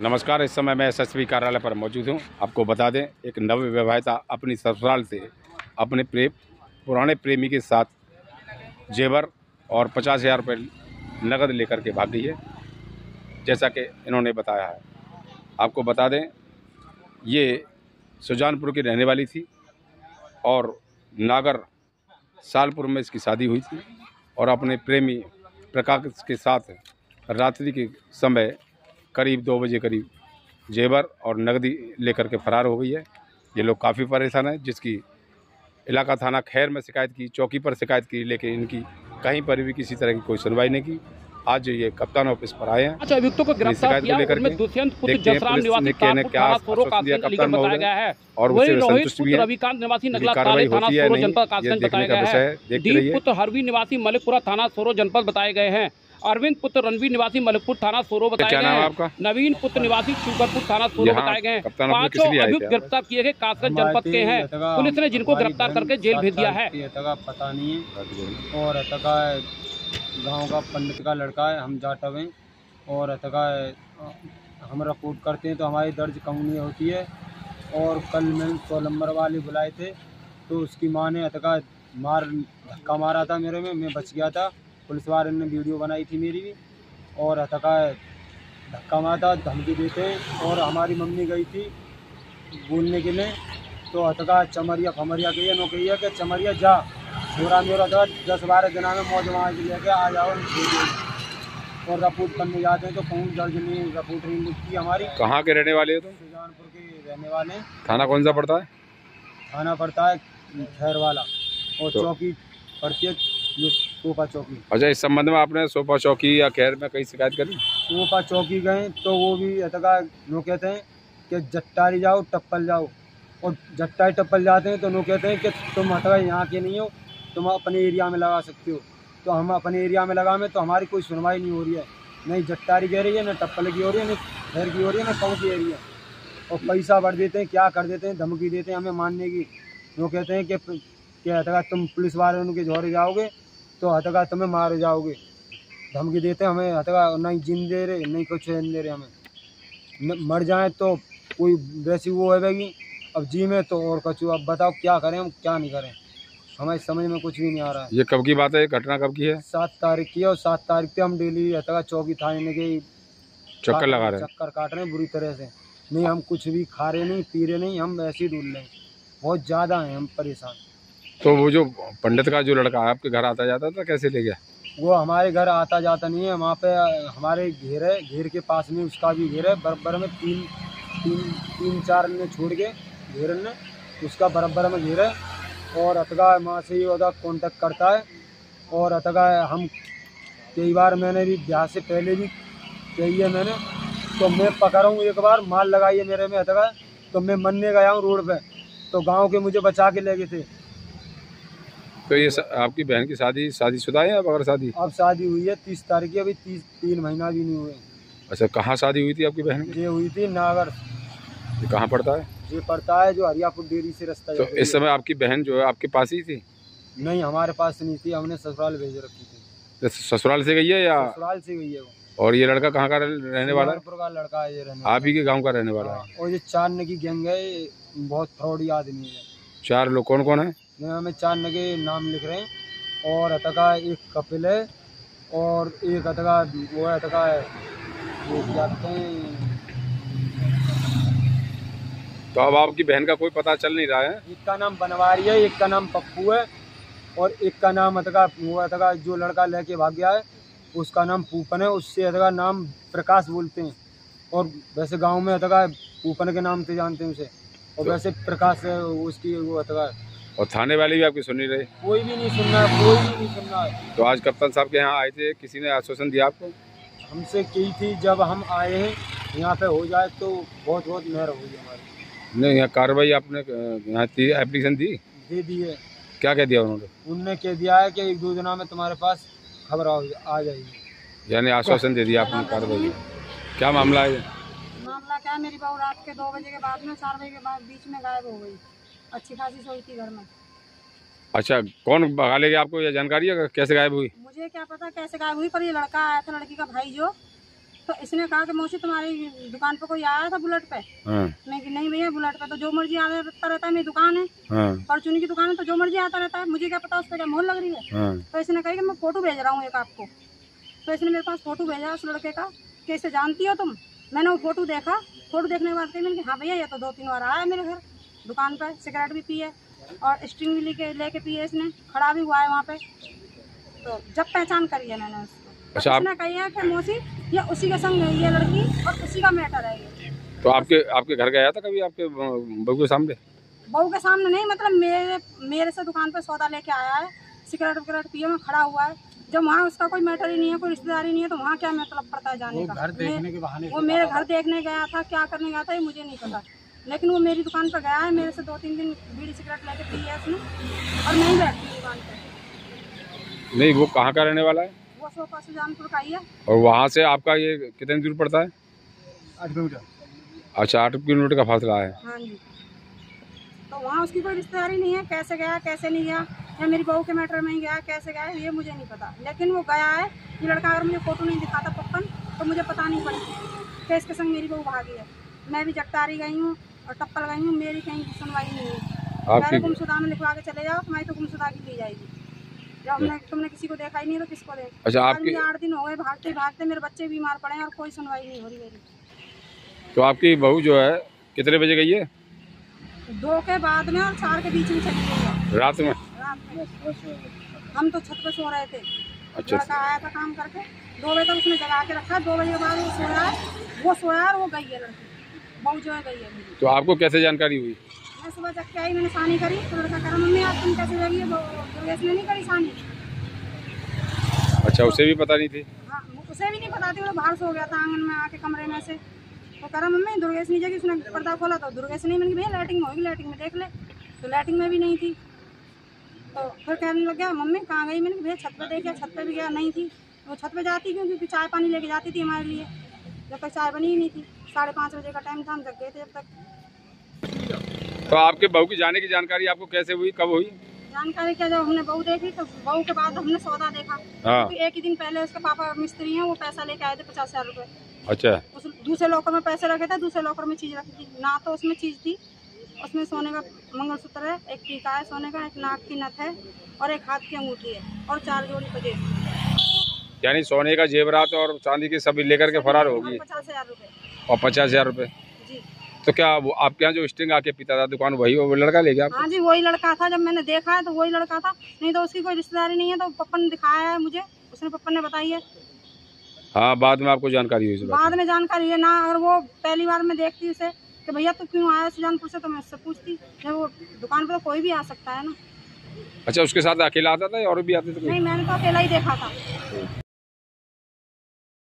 नमस्कार। इस समय मैं एसएसपी कार्यालय पर मौजूद हूं। आपको बता दें, एक नवविवाहिता अपनी ससुराल से अपने पुराने प्रेमी के साथ जेवर और 50,000 रुपये नकद लेकर के भाग गई है, जैसा कि इन्होंने बताया है। आपको बता दें, ये सुजानपुर की रहने वाली थी और नागर सालपुर में इसकी शादी हुई थी और अपने प्रेमी प्रकाश के साथ रात्रि के समय करीब 2 बजे करीब जेवर और नकदी लेकर के फरार हो गई है। ये लोग काफ़ी परेशान हैं, जिसकी इलाका थाना खैर में शिकायत की, चौकी पर शिकायत की, लेकिन इनकी कहीं पर भी किसी तरह की कोई सुनवाई नहीं की। आज ये कप्तान ऑफिस पर आए हैं। अभियुक्तों को गिरफ्तार किया, उनमें दुष्यंत पुत्र जसराम निवासी कानपुर थाना सोरो कासगंज लिखकर बताया गया है। और वही रोहित पुत्र रविकांत निवासी नगला ताले थाना सोरो जनपद कासगंज बताया गया है। दीप पुत्र हरवी निवासी मलिकपुरा थाना सोरो जनपद बताए गए हैं। अरविंद पुत्र रणवीर निवासी मलिकपुर थाना सोरो बताए गए हैं। नवीन पुत्र निवासी शिवपुर थाना सोरो बताए गए हैं। पांचों अभियुक्त गिरफ्तार किए गए कासगंज जनपद के हैं। पुलिस ने जिनको गिरफ्तार करके जेल भेज दिया है। पता नहीं है और गांव का पंडित का लड़का है, हम जाटव हैं और हम रिपोर्ट करते हैं तो हमारी दर्ज कानूनी होती है। और कल मैंने 100 नंबर वाले बुलाए थे तो उसकी माँ ने धक्का मारा था मेरे में, मैं बच गया था। पुलिस वाले ने वीडियो बनाई थी मेरी भी और धक्का मारा था, धमकी देते हैं। और हमारी मम्मी गई थी बोलने के लिए तो चमरिया फमरिया गई है, नो कही है कि चमरिया जा छोरा मेरा 10-12 दिन में मौज वहाँ से लेके आ जाओ। और रिपोर्ट करने जाते हैं तो कौन दर्ज नहीं, रिपोर्ट नहीं लिखती हमारी। कहाँ के रहने वाले हो तुम? सुजानपुर के रहने वाले हैं। थाना कौन सा पड़ता है? थाना पड़ता है खैर वाला और तो चौकी पड़ती है जो सोपा चौकी। अच्छा, इस संबंध में आपने सोपा चौकी या खैर में कहीं शिकायत करी? सोपा चौकी गए तो वो भी नो कहते हैं कि जट्टारी जाओ टप्पल जाओ, और जट्टारी टप्पल जाते हैं तो नो कहते हैं कि तुम यहाँ के नहीं हो, तुम अपने एरिया में लगा सकते हो। तो हम अपने एरिया में लगा में तो हमारी कोई सुनवाई नहीं हो रही है, नहीं जट्टारी कह रही है, न टप्पल की हो रही है, न खैर की हो रही है, न कौन सी एरिया। और पैसा बढ़ देते हैं, क्या कर देते हैं, धमकी देते हैं हमें मानने की। वो कहते हैं कि तुम पुलिस वाले उनके झोरे जाओगे तो तुम्हें मारे जाओगे, धमकी देते हैं हमें। नहीं जिन दे रहे, नहीं कुछ दे रहे हमें। मर जाए तो कोई वैसी वो है, अब जी में तो और कुछ। अब बताओ क्या करें, हम क्या नहीं करें, हमारी समझ में कुछ भी नहीं आ रहा है। ये कब की बात है? घटना कब की है? 7 तारीख की है और 7 तारीख पे हम डेली चौकी थाने के चक्कर लगा रहे हैं, चक्कर काट रहे हैं बुरी तरह से। नहीं हम कुछ भी खा रहे नहीं, पी रहे नहीं, हम ऐसे ही ढूंढ रहे हैं, बहुत ज़्यादा हैं हम परेशान। तो वो जो पंडित का जो लड़का है आपके घर आता जाता था, कैसे ले गया? वो हमारे घर आता जाता नहीं है, वहाँ पे हमारे घेर के पास में उसका भी घेर है, बराबर में 3-4 ने छोड़ के घेर ने उसका बराबर में घेर है। और माँ से ही कॉन्टेक्ट करता है। और हम कई बार मैंने भी ब्याह से पहले भी कही है मैंने, तो मैं पकड़ा हूँ एक बार, माल लगाई है मेरे में तो मैं मरने गया हूँ रोड पे, तो गांव के मुझे बचा के ले गए थे। तो ये आपकी बहन की शादीशुदा है या बगैर शादी? अब शादी हुई है 30 तारीख की, अभी 3 महीना भी नहीं हुए। अच्छा, कहाँ शादी हुई थी आपकी बहन की? ये हुई थी नागर। ये कहाँ पड़ता है? ये पड़ता है जो हरियापुर डेयरी से रास्ता। तो इस समय आपकी बहन जो है आपके पास ही थी? नहीं, हमारे पास नहीं थी, हमने ससुराल भेज रखी थी। तो ससुराल से गई है या? ससुराल से गई है वो। और ये लड़का कहाँ का रहने वाला है? का लड़का है, ये रहने आप ही के गांव का रहने वाला है? और ये 4 ने की गैंग है, बहुत फ्रॉडी आदमी है। 4 लोग कौन कौन है? हमें 4 ने के नाम लिख रहे हैं। और एक कपिल है और एक वो है जाते हैं। तो अब आपकी बहन का कोई पता चल नहीं रहा है? एक का नाम बनवारी है, एक का नाम पप्पू है और एक का नाम वो जो लड़का लेके भाग गया है उसका नाम पूपन है, उससे नाम प्रकाश बोलते हैं। और वैसे गांव में पूपन के नाम से जानते हैं उसे, और तो वैसे प्रकाश है उसकी वो और थाने वाले भी आपकी सुन नहीं रहे? कोई भी नहीं सुन रहा है, कोई भी नहीं सुन रहा है। तो आज कप्तान साहब के यहाँ आए थे, किसी ने आश्वासन दिया आपको? हमसे की थी जब हम आए हैं यहाँ पे हो जाए तो बहुत मेहर होगी हमारी। नहीं, यहाँ कार्रवाई आपने यहाँ एप्लीकेशन दे दी है? क्या कह दिया उन्होंने? उनने कह दिया है कि 1-2 दिनों में तुम्हारे पास खबर आ जाएगी। यानी आश्वासन दे दिया आपने कार्रवाई? क्या मामला है? मामला क्या है, मेरी बहू रात के 2 बजे के बाद में 4 बजे के बाद बीच में गायब हो गई। अच्छी खासी सोई थी घर में। अच्छा, कौन भगा ले गया आपको, ये जानकारी है? कैसे गायब हुई? मुझे क्या पता कैसे गायब हुई, पर ये लड़का आया था, लड़की का भाई जो तो इसने कहा कि मौसी तुम्हारी दुकान पे कोई आया था बुलेट पे। मैं कि नहीं भैया बुलेट पे तो जो मर्जी आता रहता है, मेरी दुकान है परचूनी की दुकान है, तो जो मर्जी आता रहता है, मुझे क्या पता उस पर क्या मोहर लग रही है। तो इसने कहा कि मैं फोटो भेज रहा हूँ एक आपको। तो इसने मेरे पास फोटो भेजा उस लड़के का कि इसे जानती हो तुम। मैंने वो फोटो देखा, फोटो देखने के बाद कही मैंने हाँ भैया ये तो 2-3 बार आया मेरे घर दुकान पर, सिगरेट भी पी है और स्ट्रिंग भी लेके पी है, इसने खड़ा भी हुआ है वहाँ पे। तो जब पहचान करी है मैंने उसको। अच्छा, उसने कही है कि मौसी ये उसी के संग ये लड़की और उसी का मैटर है ये। तो आपके घर गया था कभी आपके बहू के सामने? बहू के सामने नहीं, मतलब मेरे से दुकान पे सौदा लेके आया है, सिगरेट वगैरह पिए में खड़ा हुआ है। जब वहाँ उसका कोई मैटर ही नहीं है, कोई रिश्तेदारी नहीं है, तो वहाँ क्या मतलब पड़ता है जाने का। घर देखने के बहाने वो मेरे घर देखने गया था, क्या करने गया था ये मुझे नहीं पता, लेकिन वो मेरी दुकान पर गया है, मेरे से 2-3 दिन बीड़ी सिगरेट लेके पी है उसने और मैं ही बैठी दुकान पे। नहीं, वो कहाँ का रहने वाला है? वो सोफा सुजानपुर का ही है। और वहाँ से आपका ये कितनी दूर पड़ता है? 8 किलोमीटर। अच्छा, 8 किलोमीटर का फासला है। हाँ जी। तो वहाँ उसकी कोई रिश्तेदारी नहीं है, कैसे गया कैसे नहीं गया, या मेरी बहू के मैटर में ही गया कैसे गया ये मुझे नहीं पता, लेकिन वो गया है। ये लड़का अगर मुझे फोटो नहीं दिखाता पक्कन तो मुझे पता नहीं पड़ी कि इसके संग मेरी बहू भागी है। मैं भी जट्टारी गई हूँ और टप्पल गई हूँ, मेरी कहीं सुनवाई नहीं हुई। पहले गुमशुदा में लिखवा के चले जाओ, तुम्हारी तो गुमशुदा की ली जाएगी। जब तुमने किसी को देखा ही नहीं तो किसको देखा। अच्छा, आपके 8 दिन हो गए भागते भागते, मेरे बच्चे बीमार पड़े हैं और कोई सुनवाई नहीं हो रही मेरी। तो आपकी बहू जो है कितने बजे गई है? 2 के बाद में और 4 के बीच में चली गई है। रात में? हम तो छत पे सो रहे थे। अच्छा, लड़का आया था काम करके, 2 बजे तक उसने जगा के रखा, 2 बजे के बाद वो सोया और वो गई है लड़की, बहू जो है गई है। तो आपको कैसे जानकारी हुई? मैं सुबह जग के आई, मैंने सानी करी तो लड़का कह रहा मम्मी आज तुम कैसे जगी है, दुर्गेश ने नहीं करी सानी। अच्छा, उसे भी पता नहीं थी? हाँ, उसे भी नहीं पता थी, वो बाहर सो गया था आंगन में आके कमरे में से। तो कह रहा मम्मी दुर्गेश नहीं जगी, उसने पर्दा खोला तो दुर्गेश नहीं। मैंने भैया लाइटिंग में होगी, लाइटिंग में देख ले, तो लाइटिंग में भी नहीं थी। तो फिर कहने लग गया मम्मी कहाँ गई। मैंने भैया छत पे देखा, छत पे भी गया, नहीं थी। वो छत पे जाती क्यों, क्योंकि चाय पानी लेके जाती थी हमारे लिए, जब तक चाय बनी ही नहीं थी। 5:30 बजे का टाइम था, हम जग गए थे जब तक। तो आपके बहू की जाने की जानकारी आपको कैसे हुई, कब हुई? जानकारी क्या, जब हमने बहू देखी तो बहू के बाद हमने सौदा देखा। हाँ। तो एक ही दिन पहले उसके पापा मिस्त्री हैं, वो पैसा लेके आए थे 50,000 रुपये। अच्छा। उस दूसरे लॉकर में पैसे रखे थे, दूसरे लॉकर में चीज़ रखी थी ना, तो उसमें चीज़ थी, उसमें सोने का मंगलसूत्र है, एक टीका है सोने का, एक नाक की नथ है और एक हाथ की अंगूठी है और 4 जोड़ी पजेब। यानी सोने का जेवरात और चांदी के सभी लेकर के फरार होगी। 50,000 रुपये। और 50,000 रुपये जी। तो क्या वो आपके यहाँ जो स्ट्रिंग आके पीता था दुकान, वही वो लड़का ले गया? हाँ जी, वही लड़का था। जब मैंने देखा है तो वही लड़का था, नहीं तो उसकी कोई रिश्तेदारी नहीं है। तो पप्पा ने दिखाया है मुझे, उसने पप्पा ने बताई है। हाँ, बाद में आपको जानकारी हुई? बाद में जानकारी है ना, और वो पहली बार मैं देखती उसे कि भैया तू क्यों आया सुजानपुर से, तो मैं उससे पूछती। जब वो दुकान पर तो कोई भी आ सकता है ना। अच्छा, उसके साथ अकेला आता था या और भी आते थे? नहीं, मैंने तो अकेला ही देखा था।